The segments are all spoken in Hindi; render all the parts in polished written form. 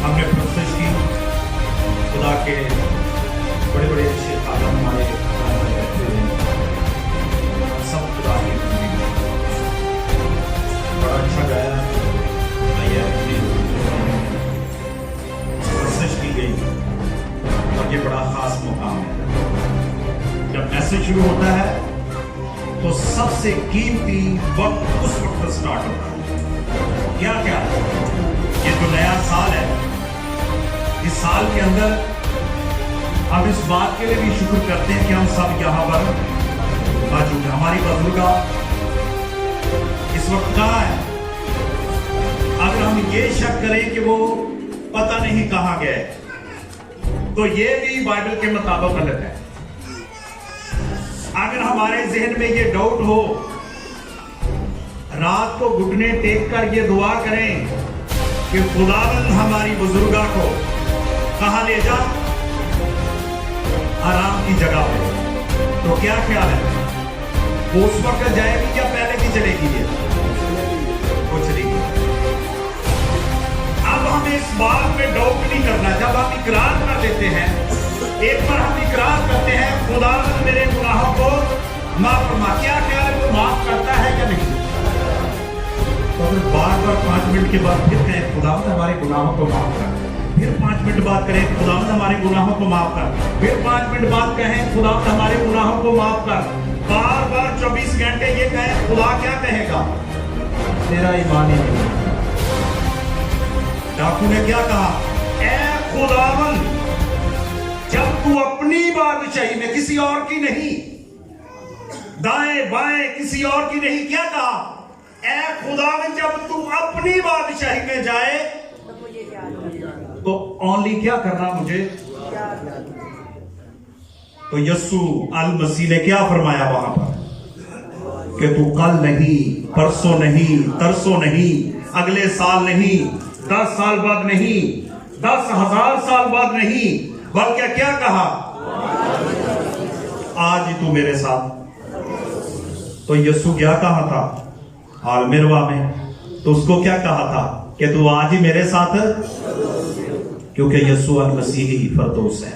हमने प्रोसेस की खुदा के बड़े बड़े अच्छे आलम हमारे सब खुदा के बड़ा अच्छा गाया प्रोसेस की गई और ये बड़ा खास मुकाम है। जब मैसेज शुरू होता है तो सबसे कीमती वक्त उस वक्त स्टार्ट होता है। क्या क्या ये जो नया साल है, इस साल के अंदर हम इस बात के लिए भी शुक्र करते हैं कि हम सब यहाँ पर मौजूद हैं। हमारी बुजुर्गा इस वक्त कहाँ है? अगर हम ये शक करें कि वो पता नहीं कहाँ गए तो ये भी बाइबल के मुताबिक गलत है। अगर हमारे जहन में ये डाउट हो, रात को घुटने टेक कर ये दुआ करें कि खुदावंद हमारी बुजुर्गा को कहां ले जा, आराम की जगह पे, तो क्या ख्याल है वो उस वक्त जाएगी या पहले की चलेगी? ये वो चलेगी। अब हमें इस बात में डाउट नहीं करना। जब हम इकरार कर लेते हैं, एक बार हम इकरार करते हैं खुदावंद मेरे गुनाहों को माफ फरमा, क्या ख्याल है वो माफ करता है या नहीं? तो अगर बार बार 5 मिनट के बाद फिर कहें खुदावंद हमारे गुनाहों को माफ कर, फिर 5 मिनट बाद करें खुदावंद हमारे गुनाहों को माफ कर, फिर 5 मिनट बाद कहें खुदावंद हमारे गुनाहों को माफ कर, बार बार 24 घंटे ये कहें, खुदा क्या कहेगा? तेरा ईमान ही नहीं। डाकू ने क्या कहा? ऐ खुदावंद, जब तू अपनी बादशाही में, किसी और की नहीं, दाएं बाएं किसी और की नहीं, क्या कहा? ऐ खुदावंद जब तू अपनी बादशाही में जाए तो ओनली क्या करना मुझे? तो यस्सु अल मसीह ने क्या फरमाया वहां पर कि तू कल नहीं, परसों नहीं, तरसों नहीं, अगले साल नहीं, 10 साल बाद नहीं, 10,000 साल बाद नहीं, बल्कि क्या कहा? आज ही तू मेरे साथ। तो यस्सु क्या कहा था आलमिरवा में? तो उसको क्या कहा था कि तू आज ही मेरे साथ, क्योंकि यस्सु अल मसीह ही फरदौस है,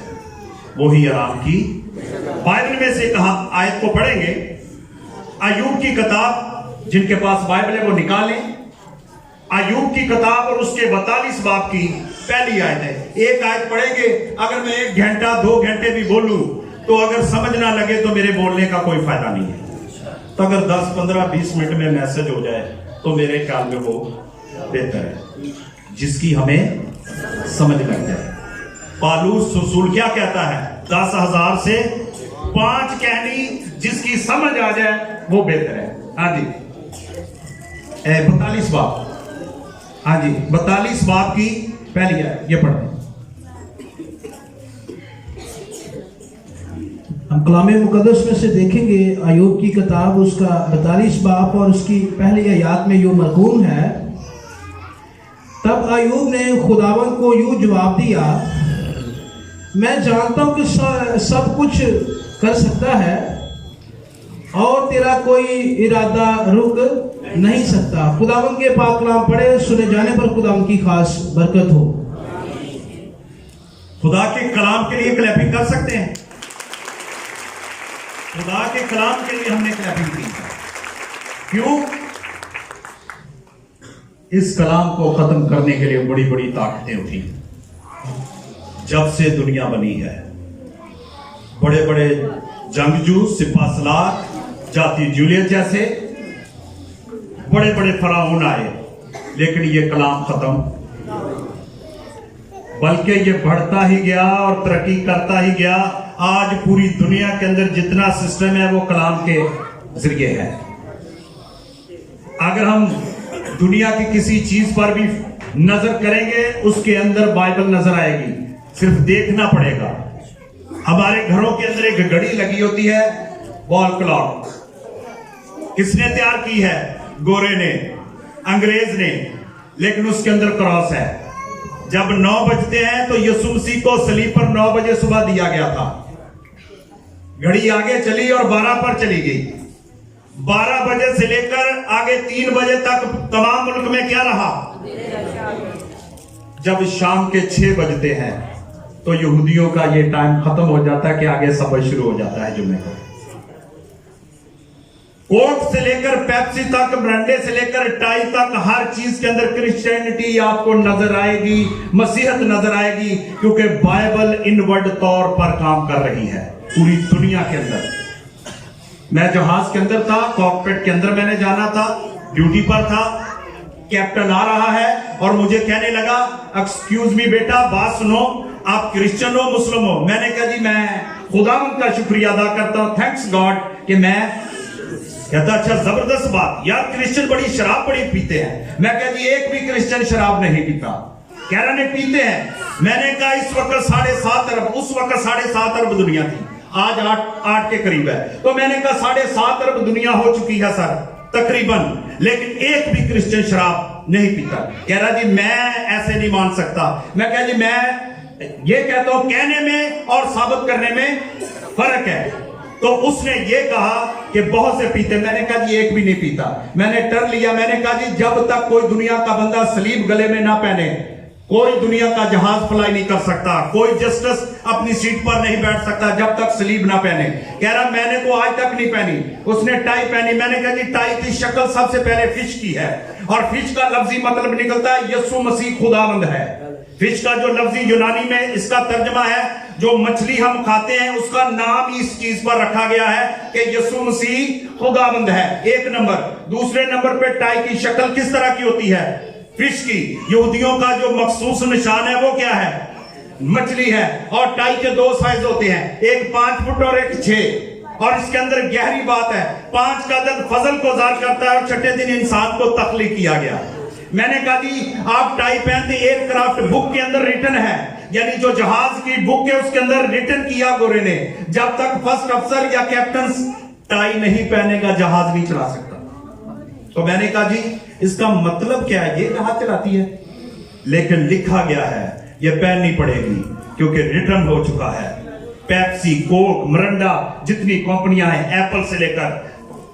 वो ही आराम की। बाइबल में से कहा, आयत को पढ़ेंगे, अय्यूब की किताब, जिनके पास बाइबल है वो निकालें, अय्यूब की किताब और उसके 42 बाब की पहली आयत है। एक आयत पढ़ेंगे। अगर मैं 1 घंटा 2 घंटे भी बोलूं तो अगर समझ ना लगे तो मेरे बोलने का कोई फायदा नहीं है। तो अगर 10, 15, 20 मिनट में मैसेज हो जाए तो मेरे ख्याल में वो बेहतर है, जिसकी हमें समझ लग जाए। पालूस रसूल क्या कहता है? 10,000 से 5 कहनी जिसकी समझ आ जाए वो बेहतर है। हाँ जी, 42 बाब, हाँ जी 42 बाब की पहली है, ये पढ़ते हैं। हम कलाम मुकद्दस में से देखेंगे अय्यूब की किताब, उसका 42 बाब और उसकी पहली आयत में यूं मरकूम है, तब अय्यूब ने खुदावंद को यूं जवाब दिया, मैं जानता हूं कि सब कुछ कर सकता है और तेरा कोई इरादा रुक नहीं सकता। खुदावंद के पाक कलाम पढ़े, सुने जाने पर खुदावंद की खास बरकत हो। खुदा के कलाम के लिए क्लैपिंग कर सकते हैं। खुदा के कलाम के लिए हमने क्लैपिंग की। क्यों? इस कलाम को खत्म करने के लिए बड़ी बड़ी ताकतें उठी। जब से दुनिया बनी है, बड़े बड़े जंगजू, सिपासलार, जाति जूलियत जैसे बड़े बड़े फराऊन आए, लेकिन ये कलाम खत्म, बल्कि ये बढ़ता ही गया और तरक्की करता ही गया। आज पूरी दुनिया के अंदर जितना सिस्टम है वो कलाम के जरिए है। अगर हम दुनिया की किसी चीज पर भी नजर करेंगे, उसके अंदर बाइबल नजर आएगी, सिर्फ देखना पड़ेगा। हमारे घरों के अंदर एक घड़ी लगी होती है, वॉल क्लॉक। किसने तैयार की है? गोरे ने, अंग्रेज ने, लेकिन उसके अंदर क्रॉस है। जब 9 बजते हैं तो यीशु मसीह को सलीब पर 9 बजे सुबह दिया गया था। घड़ी आगे चली और 12 पर चली गई। 12 बजे से लेकर आगे 3 बजे तक तमाम मुल्क में क्या रहा? जब शाम के 6 बजते हैं तो यहूदियों का ये टाइम खत्म हो जाता है कि आगे सबक शुरू हो जाता है जुम्मे को। कोट से लेकर पेप्सी तक, ब्रांडे से लेकर टाई तक, हर चीज के अंदर क्रिश्चियनिटी आपको नजर आएगी, मसीहत नजर आएगी, क्योंकि बाइबल इनवर्ड तौर पर काम कर रही है पूरी दुनिया के अंदर। मैं जहाज के अंदर था, कॉकपिट के अंदर मैंने जाना था, ड्यूटी पर था। कैप्टन आ रहा है और मुझे कहने लगा, एक्सक्यूज मी बेटा, बात सुनो, आप क्रिश्चियन हो मुस्लिम हो? मैंने कहा जी मैं खुदावंद का शुक्रिया अदा करता हूं, थैंक्स गॉड कि मैं। कहता अच्छा जबरदस्त बात, यार क्रिश्चियन बड़ी शराब बड़ी पीते हैं। मैं कहा जी एक भी क्रिश्चियन शराब नहीं पीता। कह रहा नहीं पीते हैं। मैंने कहा इस वक्त 7.5 अरब, उस वक्त 7.5 अरब दुनिया थी, आज 8 के करीब है। तो मैंने कहा 7.5 अरब दुनिया हो चुकी है सर तकरीबन, लेकिन एक भी क्रिश्चियन शराब नहीं पीता। कह रहा जी मैं ऐसे नहीं मान सकता। मैं कहा जी मैं ये कहता हूं कहने में और साबित करने में फर्क है। तो उसने ये कहा कि बहुत से पीते। मैंने कहा जी एक भी नहीं पीता। मैंने टर्न लिया, मैंने कहा जी जब तक कोई दुनिया का बंदा सलीब गले में ना पहने, कोई दुनिया का जहाज फ्लाई नहीं कर सकता, कोई जस्टिस अपनी सीट पर नहीं बैठ सकता जब तक सलीब ना पहने। कह रहा मैंने तो आज तक नहीं पहनी। उसने टाई पहनी। मैंने कहा जी टाई की शक्ल सबसे पहले फिश की है, और फिश का लफ्जी मतलब निकलता है यीशु मसीह खुदावंद है। फिश का जो लफ्जी यूनानी में इसका तर्जमा है, जो मछली हम खाते हैं उसका नाम ही इस चीज पर रखा गया है कि यीशु मसीह खुदावंद है। एक नंबर। दूसरे नंबर पे टाई की शक्ल किस तरह की होती है? फिश की। यहूदियों का जो मखसूस निशान है वो क्या है? मछली है। और टाई के 2 साइज होते हैं, एक 5 फुट और एक 6। और इसके अंदर गहरी बात है, 5 का अदद फजल को ज़ाहिर करता है और छठे दिन इंसान को तख्लीक किया गया। मैंने कहा जी आप टाई पहनते, एयरक्राफ्ट बुक के अंदर रिटन है, यानी जो जहाज की बुक है उसके अंदर रिटन किया गोरे ने, जब तक फर्स्ट अफसर या कैप्टन टाई नहीं पहनेगा जहाज नहीं चला सकता। तो मैंने कहा जी इसका मतलब क्या है? ये कहां चलाती है? लेकिन लिखा गया है ये पहननी पड़ेगी क्योंकि रिटर्न हो चुका है। पेप्सी, कोक, मरंडा, जितनी कंपनियां हैं, एप्पल से लेकर,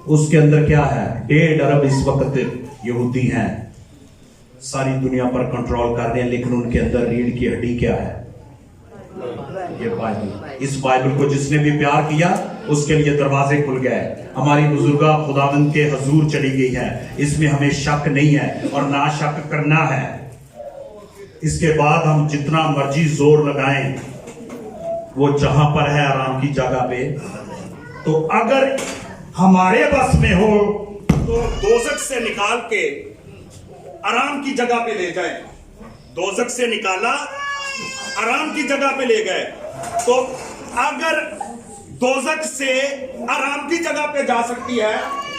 उसके अंदर क्या है? 1.5 अरब इस वक्त यहूदी हैं, सारी दुनिया पर कंट्रोल कर रहे हैं, लेकिन उनके अंदर रीढ़ की हड्डी क्या है? ये बाइबल। इस बाइबल को जिसने भी प्यार किया उसके लिए दरवाजे खुल गए। हमारी बुजुर्गा खुदावंद के हजूर चली गई है, इसमें हमें शक नहीं है और ना शक करना है। इसके बाद हम जितना मर्जी जोर लगाएं, वो जहां पर है आराम की जगह पे, तो अगर हमारे बस में हो तो दोजख से निकाल के आराम की जगह पे ले जाए। दोजख से निकाला, आराम की जगह पे ले गए। तो अगर दोजख से आराम की जगह पे जा सकती है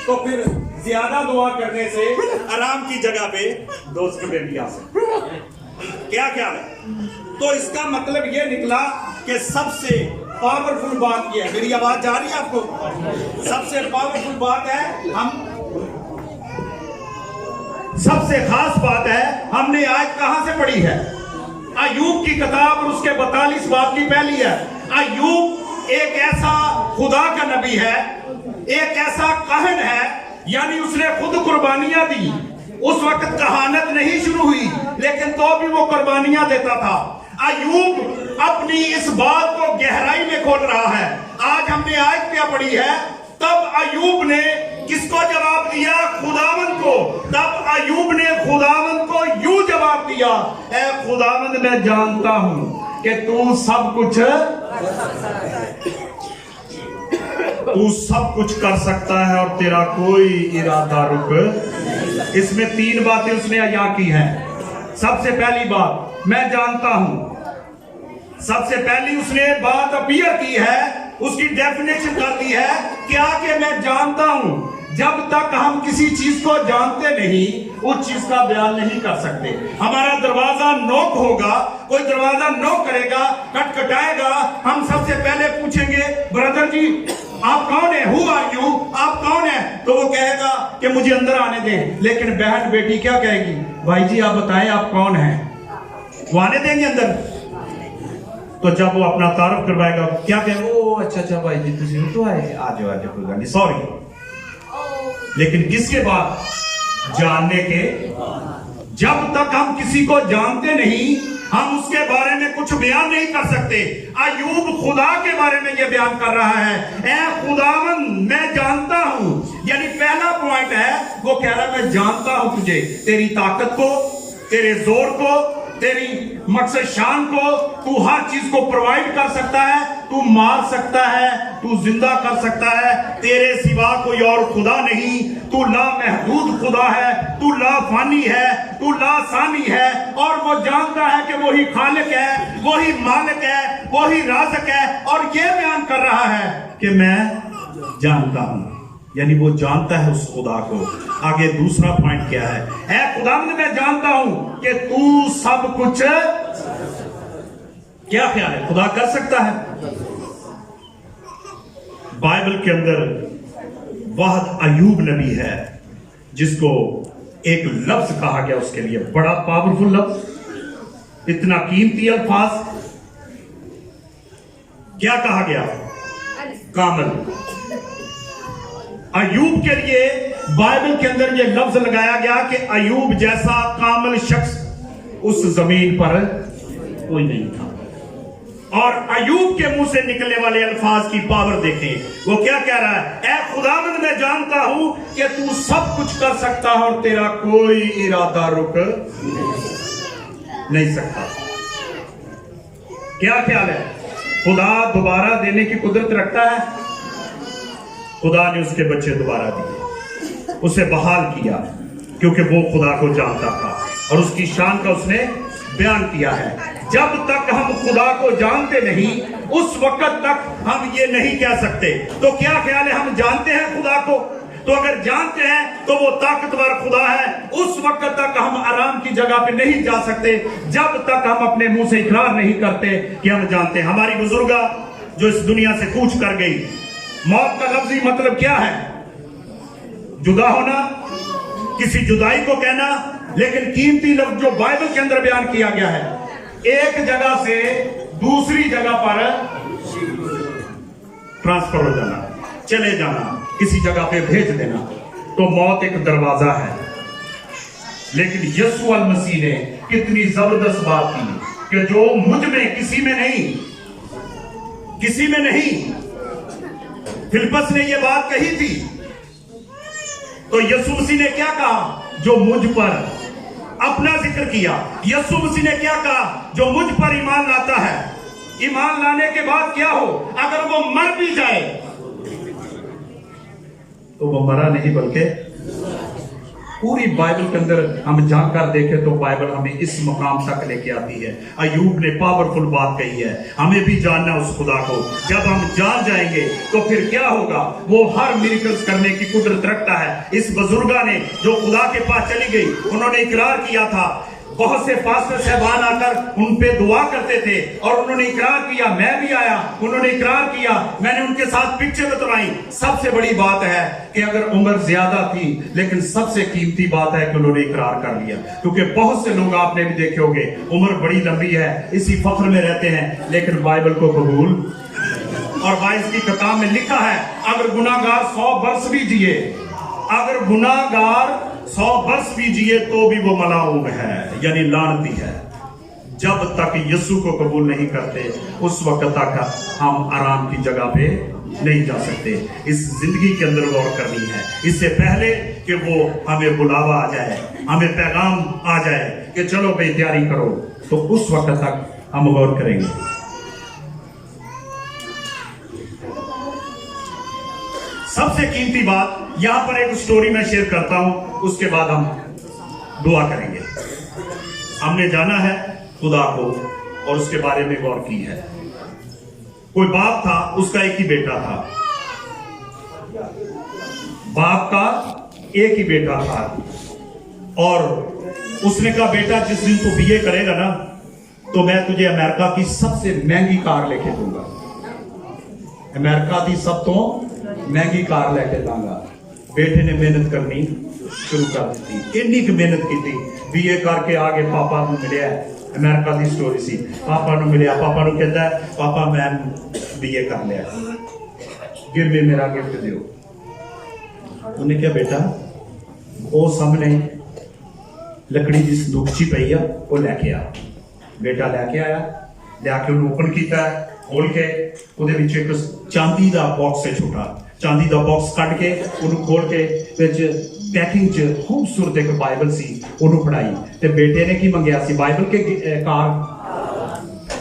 तो फिर ज्यादा दुआ करने से आराम की जगह पे दोजख में भी आ सकती है। क्या ख्याल है? तो इसका मतलब यह निकला कि सबसे पावरफुल बात यह है, मेरी आवाज जा रही है आपको? सबसे पावरफुल बात है, हम सबसे खास बात है, हमने आज कहां से पढ़ी है? अय्यूब की किताब और उसके 42 बाब की पहली है। अय्यूब एक ऐसा खुदा का नबी है, एक ऐसा कहन है, यानी उसने खुद कुर्बानियां दी। उस वक्त कहानत नहीं शुरू हुई, लेकिन तो भी वो कुर्बानियां देता था। अय्यूब अपनी इस बात को गहराई में खोल रहा है। आज हमने आयत क्या पढ़ी है, तब अय्यूब ने किसको जवाब दिया? खुदावंद को। तब अय्यूब ने खुदावंद को यूं जवाब दिया, ऐ खुदावंद मैं जानता हूं कि तू सब कुछ कर सकता है और तेरा कोई इरादा रुक। इसमें 3 बातें उसने यहाँ की हैं। सबसे पहली बात, मैं जानता हूं। सबसे पहली उसने बात अपीयर की है, उसकी डेफिनेशन कर दी है क्या कि मैं जानता हूं। जब तक हम किसी चीज को जानते नहीं, उस चीज का बयान नहीं कर सकते। हमारा दरवाजा नॉक होगा, कोई दरवाजा नॉक करेगा, खटखटाएगा, हम सबसे पहले पूछेंगे, ब्रदर जी आप कौन है? Who are you? आप कौन है? तो वो कहेगा कि मुझे अंदर आने दें। लेकिन बहन बेटी क्या कहेगी? भाई जी आप बताएं आप कौन है? वो आने देंगे अंदर? तो जब वो अपना तारुफ करवाएगा क्या कहेगा? ओ अच्छा भाई जी तुम तो आए, आ जाओ कोई गल नहीं, सॉरी। लेकिन किसके बाद? जानने के। जब तक हम किसी को जानते नहीं, हम उसके बारे में कुछ बयान नहीं कर सकते। अय्यूब खुदा के बारे में यह बयान कर रहा है, ऐ खुदावंद मैं जानता हूं। यानी पहला पॉइंट है, वो कह रहा है मैं जानता हूं तुझे, तेरी ताकत को, तेरे जोर को, तेरी मकसद शान को। तू हर चीज को प्रोवाइड कर सकता है, तू मार सकता है, तू जिंदा कर सकता है। तेरे सिवा कोई और खुदा नहीं। तू लामहदूद खुदा है, तू लाफानी है, तू लासानी है। और वो जानता है कि वही खालिक है, वही मालिक है, वही राज़िक है। और ये बयान कर रहा है कि मैं जानता हूं, यानी वो जानता है उस खुदा को। आगे दूसरा पॉइंट क्या है? ऐ खुदावंद मैं जानता हूं कि तू सब कुछ। क्या ख्याल है, खुदा कर सकता है? बाइबल के अंदर वाहद अय्यूब नबी है जिसको एक लफ्ज कहा गया उसके लिए, बड़ा पावरफुल लफ्ज, इतना कीमती अल्फाज। क्या कहा गया? कामल। अय्यूब के लिए बाइबल के अंदर यह लफ्ज लगाया गया कि अय्यूब जैसा कामल शख्स उस जमीन पर कोई नहीं था। और अय्यूब के मुंह से निकलने वाले अल्फाज की पावर देखें, वो क्या कह रहा है? ऐ खुदावंद मैं जानता हूं कि तू सब कुछ कर सकता है और तेरा कोई इरादा रुक नहीं सकता। क्या ख्याल है? खुदा दोबारा देने की कुदरत रखता है। खुदा ने उसके बच्चे दोबारा दिए, उसे बहाल किया, क्योंकि वो खुदा को जानता था और उसकी शान का उसने बयान किया है। जब तक हम खुदा को जानते नहीं, उस वक्त तक हम ये नहीं कह सकते। तो क्या ख्याल है, हम जानते हैं खुदा को? तो अगर जानते हैं तो वो ताकतवर खुदा है। उस वक्त तक हम आराम की जगह पे नहीं जा सकते जब तक हम अपने मुंह से इकरार नहीं करते कि हम जानते हैं। हमारी बुजुर्गा जो इस दुनिया से कूच कर गई, मौत का लफ्जी मतलब क्या है? जुदा होना, किसी जुदाई को कहना। लेकिन कीमती लफ्ज जो बाइबल के अंदर बयान किया गया है, एक जगह से दूसरी जगह पर ट्रांसफर हो जाना, चले जाना, किसी जगह पे भेज देना। तो मौत एक दरवाजा है। लेकिन यीशु अल मसीह ने कितनी जबरदस्त बात की कि जो मुझ में, किसी में नहीं, किसी में नहीं। फिलिप्पस ने यह बात कही थी, तो यीशु मसीह ने क्या कहा? जो मुझ पर अपना जिक्र किया। यीशु मसीह ने क्या कहा? जो मुझ पर ईमान लाता है। ईमान लाने के बाद क्या हो? अगर वो मर भी जाए तो वो मरा नहीं, बल्कि पूरी बाइबल के अंदर हम जानकर देखें तो बाइबल हमें इस मुकाम तक लेके आती है। अय्यूब ने पावरफुल बात कही है, हमें भी जानना उस खुदा को। जब हम जान जाएंगे तो फिर क्या होगा? वो हर मिरेकल्स करने की कुदरत रखता है। इस बुजुर्गा ने जो खुदा के पास चली गई, उन्होंने इकरार किया था, बहुत से पास्टर साहबान आकर उन पे दुआ करते थे और उन्होंने इकरार किया, मैं भी आया, उन्होंने इकरार किया, मैंने उनके साथ पिक्चर उतरवाई। सबसे बड़ी बात है कि अगर उम्र ज्यादा थी, लेकिन सबसे कीमती बात है कि उन्होंने इकरार कर लिया। क्योंकि बहुत से लोग आपने भी देखे होंगे, उम्र बड़ी लंबी है, इसी फख्र में रहते हैं, लेकिन बाइबल को कबूल। और 22 की किताब में लिखा है, अगर गुनाहगार 100 वर्ष भी जिए, अगर गुनाहगार 100 वर्ष भी जिए तो भी वो मलाऊन है, यानी लानती है। जब तक यीशु को कबूल नहीं करते, उस वक्त तक हम आराम की जगह पे नहीं जा सकते। इस जिंदगी के अंदर गौर करनी है, इससे पहले कि वो हमें बुलावा आ जाए, हमें पैगाम आ जाए कि चलो भाई तैयारी करो, तो उस वक्त तक हम गौर करेंगे। सबसे कीमती बात यहां पर एक स्टोरी मैं शेयर करता हूं, उसके बाद हम दुआ करेंगे। हमने जाना है खुदा को और उसके बारे में गौर की है। कोई बाप था, उसका एक ही बेटा था, बाप का एक ही बेटा था, और उसने कहा बेटा जिस दिन तू बीए करेगा ना, तो मैं तुझे अमेरिका की सबसे महंगी कार लेके दूंगा, अमेरिका की सब तो महंगी कार लेके दूंगा। बेटे ने मेहनत करनी शुरू कर दी, इन्नी की मेहनत की, बीए करके आगे पापा को मिले, अमेरिका की स्टोरी सी, पापा को मिले, पापा को कहता है पापा मैं बीए कर लिया, गिव मी मेरा गिफ्ट दियो। उन्हें क्या बेटा, वो सामने लकड़ी की संदूकची पई आ, वो लैके आ। बेटा लैके आया, लैके उन्हें ओपन किया, खोल के ਉਹਦੇ ਵਿੱਚ ਇੱਕ ਚਾਂਦੀ ਦਾ ਬਾਕਸ ਹੈ, ਛੋਟਾ ਚਾਂਦੀ ਦਾ ਬਾਕਸ ਕੱਢ ਕੇ ਉਹਨੂੰ ਖੋਲ ਕੇ ਵਿੱਚ ਪੈਕਿੰਗ 'ਚ ਖੂਬਸੂਰਤ ਇੱਕ ਬਾਈਬਲ ਸੀ, ਉਹਨੂੰ ਪੜਾਈ। ਤੇ ਬੇਟੇ ਨੇ ਕੀ ਮੰਗਿਆ ਸੀ, ਬਾਈਬਲ ਕੇ ਕਾਰ।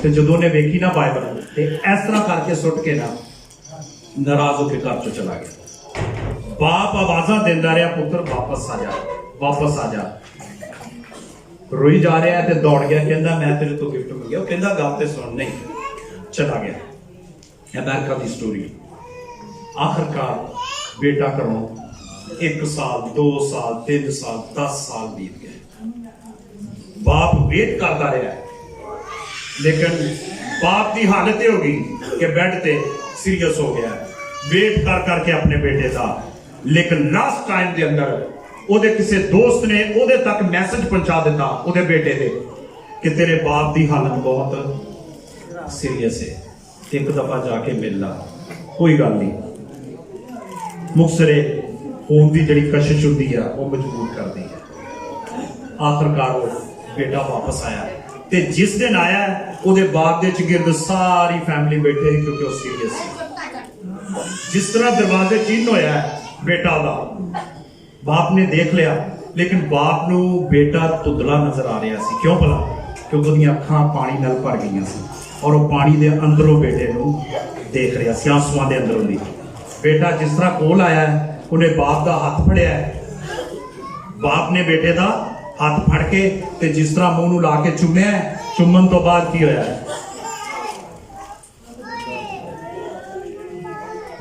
ਤੇ ਜਦੋਂ ਉਹਨੇ ਵੇਖੀ ਨਾ ਬਾਈਬਲ, ਤੇ ਇਸ ਤਰ੍ਹਾਂ ਕਰਕੇ ਸੁੱਟ ਕੇ ਨਾ ਨਾਰਾਜ਼ ਹੋ ਕੇ ਘਰ ਚੋਂ ਚਲਾ ਗਿਆ। ਬਾਪ ਆਵਾਜ਼ਾਂ ਦਿੰਦਾ ਰਿਹਾ, ਪੁੱਤਰ ਵਾਪਸ ਆ ਜਾ, ਵਾਪਸ ਆ ਜਾ। ਰੋਈ ਜਾ ਰਿਹਾ ਤੇ ਦੌੜ ਗਿਆ, ਕਹਿੰਦਾ ਮੈਂ ਤੇਰੇ ਤੋਂ ਗਿਫਟ ਮੰਗਿਆ। ਉਹ ਕਹਿੰਦਾ ਗੱਲ ਤੇ ਸੁਣ, ਨਹੀਂ, चला गया। अमेरिका की स्टोरी। आखिरकार बेटा करो 1 साल 2 साल 3 साल 10 साल बीत गए। बाप वेट करता रहा, लेकिन बाप की हालत यह हो गई कि बेड ते सीरियस हो गया, वेट कर करके अपने बेटे का। लेकिन लास्ट टाइम के अंदर ओदे किसी दोस्त ने ओदे तक मैसेज पहुंचा दिता ओदे बेटे दे कि तेरे बाप की हालत बहुत सीरियस है, एक दफा जाके मिलना, कोई गल नहीं। मुखसरे होने की जी कशिश होती है वो मजबूर करती है। आखिरकार वो बेटा वापस आया, ते जिस दिन आया ਉਹਦੇ बाप के चगिर्द सारी फैमिली बैठे, क्योंकि वो सीरियस है। जिस तरह दरवाजे चिन्ह होया बेटा का, बाप ने देख लिया, लेकिन बाप नू बेटा धुंधला नजर आ रहा सी। क्यों भला? क्योंकि उसकी अखां पानी नाल भर गई सी, और वो पानी के अंदरों बेटे को देख रहा सी, आंसुआं के अंदरों दी। बेटा जिस तरह कोल आया, उन्हें बाप का हाथ फड़िया, बाप ने बेटे का हाथ फड़ के ते जिस तरह मुंह ला के चुम्या, चुम्मन तो बाद की होया,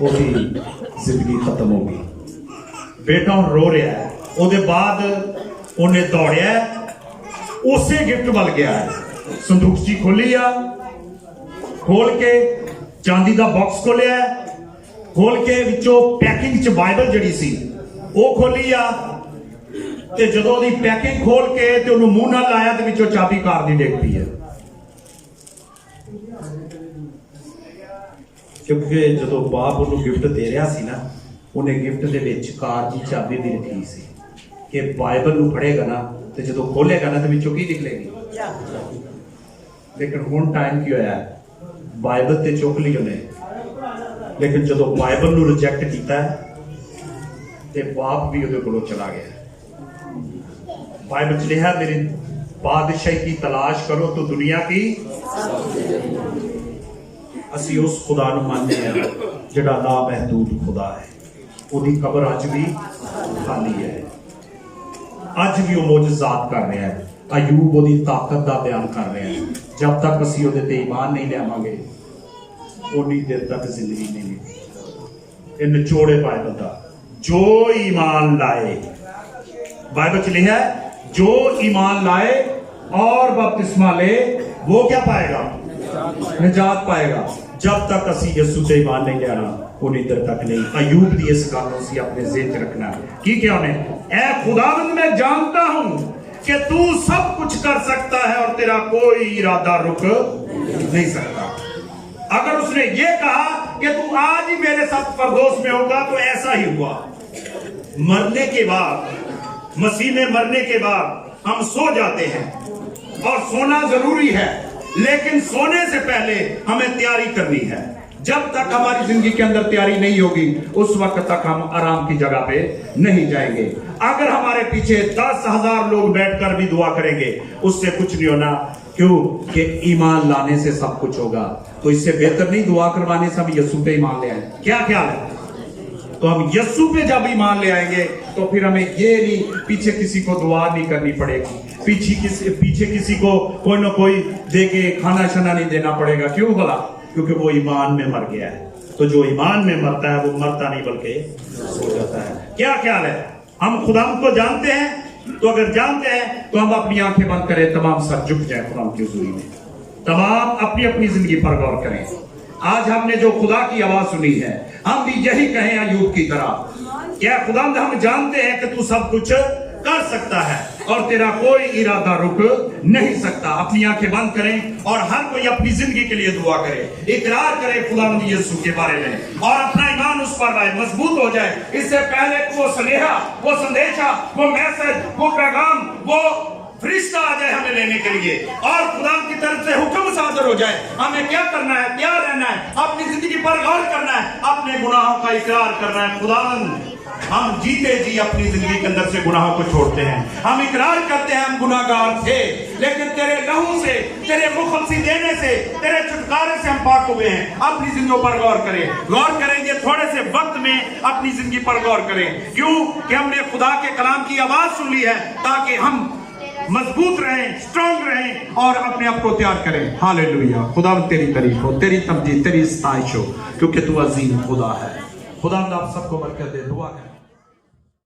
उसकी जिंदगी खत्म हो गई। बेटा हुण रो रहा है। उसके बाद उन्हें दौड़िया, उसे गिफ्ट वाल गया, संदूकची खोली आ, खोल के चांदी का बॉक्स खोलिया, खोल के विचों पैकिंग च बाइबल जड़ी सी वो खोली आ, ते जदों दी पैकिंग खोल के ते उन्होंने मुंह नाल लाया, ते विचों चाबी कार दी डिग पई है। क्योंकि जदों बाप उन्होंने गिफ्ट दे रहा सी ना, उन्हें गिफ्ट दे विच कार की चाबी भी रखी सी कि बाइबल नूं पढ़ेगा ना, ते जदों खोलेगा ना, ते विचों की निकलेगी। लेकिन हुण टाइम की होया, बाइबल ते चुक ली उन्हें, लेकिन जदों बाइबल नूं रिजेक्ट किया, ते बाप भी उहदे कोलों चला गया। बाइबल च लिखा, मेरी बादशाही की तलाश करो तो दुनिया की। असी उस खुदा नूं मानते हैं जिहड़ा लामहदूद खुदा है। उसकी कबर अज भी खाली है, अज भी वो मोजज़ात कर रहा है। अयूब उसकी ताकत का बयान कर रहे हैं। जब तक असी उहदे ते ईमान नहीं लियावांगे, उन्नी देर तक जिंदगी नहीं मिलेगी। इन निचोड़े बाइबल का, जो ईमान लाए, बाइबल च लिखा है जो ईमान लाए और बपतिस्मा ले, वो क्या पाएगा? निजात पाएगा। जब तक असी यसू ते ईमान नहीं लिया उन्हीं देर तक नहीं। अयूब दी इस गल सी अपने ज़हन च रखना की क्या ने, ऐ खुदावंद मैं जानता हूं कि तू सब कुछ कर सकता है और तेरा कोई इरादा रुक नहीं सकता। अगर उसने ये कहा कि तू आज ही मेरे साथ फरदौस में होगा तो ऐसा ही हुआ। मरने के बाद, मसीह में मरने के बाद हम सो जाते हैं और सोना जरूरी है, लेकिन सोने से पहले हमें तैयारी करनी है। जब तक हमारी जिंदगी के अंदर तैयारी नहीं होगी उस वक्त तक हम आराम की जगह पे नहीं जाएंगे। अगर हमारे पीछे 10,000 लोग बैठकर भी दुआ करेंगे उससे कुछ नहीं होना, क्यों कि ईमान लाने से सब कुछ होगा। तो इससे बेहतर नहीं दुआ करवाने से हम यीशु पे ईमान ले आए? क्या ख्याल है? तो हम यीशु पे जब ईमान ले आएंगे तो फिर हमें ये नहीं पीछे किसी को दुआ नहीं करनी पड़ेगी, पीछे किसी को कोई ना कोई दे के खाना शाना नहीं देना पड़ेगा। क्यों भला? क्योंकि वो ईमान में मर गया है। तो जो ईमान में मरता है वो मरता नहीं बल्कि सो जाता है। क्या ख्याल है? हम खुदा को जानते हैं? तो अगर जानते हैं तो हम अपनी आंखें बंद करें, तमाम सर झुक जाए खुदा की हुजूरी में, तमाम अपनी अपनी जिंदगी पर गौर करें। आज हमने जो खुदा की आवाज सुनी है हम भी यही कहें अयूब की तरह, क्या खुदा हम जानते हैं कि तू सब कुछ कर सकता है और तेरा कोई इरादा रुक नहीं सकता। अपनी आंखें बंद करें और हर कोई अपनी जिंदगी के लिए दुआ करे, इकरार करे खुदावंद यीशु के बारे में और अपना ईमान उस पर लाए, मजबूत हो जाए। इससे पहले वो स्नेहा, वो संदेशा, वो मैसेज, वो पैगाम, वो फरिश्ता आ जाए हमें लेने के लिए और खुदा की तरफ से हुक्म सादर हो जाए, हमें क्या करना है? क्या रहना है? अपनी जिंदगी पर गौर करना है, अपने गुनाहों का इकरार करना है। खुदावंद हम जीते जी अपनी जिंदगी के अंदर से गुनाहों को छोड़ते हैं, हम इकरार करते हैं हम गुनाहगार थे, लेकिन तेरे लहू से, तेरे मुखलसी देने से, तेरे छुटकारे से हम पाक हुए हैं। अपनी जिंदगी पर गौर करें, गौर करेंगे थोड़े से वक्त में अपनी जिंदगी पर गौर करें। क्यों कि हमने खुदा के कलाम की आवाज सुन ली है ताकि हम मजबूत रहें, स्ट्रांग रहें और अपने आप को तैयार करें। हालेलुया। खुदा तेरी तारीफ हो, तेरी तमजीद, तेरी सताइश हो, क्योंकि तू अजीम खुदा है। खुदा आप सबको बरकत दे। दुआ करें।